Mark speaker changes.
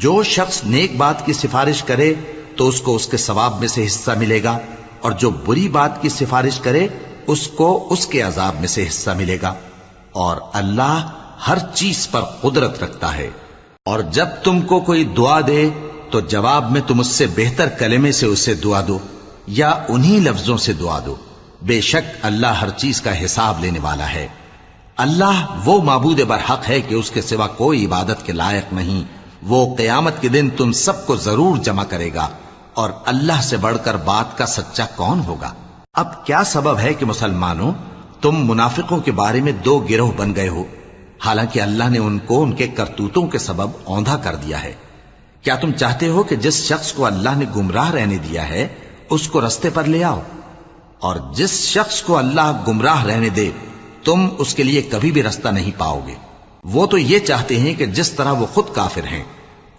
Speaker 1: جو شخص نیک بات کی سفارش کرے تو اس کو اس کے ثواب میں سے حصہ ملے گا، اور جو بری بات کی سفارش کرے اس کو اس کے عذاب میں سے حصہ ملے گا، اور اللہ ہر چیز پر قدرت رکھتا ہے۔ اور جب تم کو کوئی دعا دے تو جواب میں تم اس سے بہتر کلمے سے اسے دعا دو یا انہی لفظوں سے دعا دو، بے شک اللہ ہر چیز کا حساب لینے والا ہے۔ اللہ وہ معبود برحق ہے کہ اس کے سوا کوئی عبادت کے لائق نہیں۔ وہ قیامت کے دن تم سب کو ضرور جمع کرے گا، اور اللہ سے بڑھ کر بات کا سچا کون ہوگا؟ اب کیا سبب ہے کہ مسلمانوں تم منافقوں کے بارے میں دو گروہ بن گئے ہو، حالانکہ اللہ نے ان کو ان کے کرتوتوں کے سبب اوندھا کر دیا ہے؟ کیا تم چاہتے ہو کہ جس شخص کو اللہ نے گمراہ رہنے دیا ہے اس کو رستے پر لے آؤ، اور جس شخص کو اللہ گمراہ رہنے دے تم اس کے لیے کبھی بھی رستہ نہیں پاؤ گے؟ وہ تو یہ چاہتے ہیں کہ جس طرح وہ خود کافر ہیں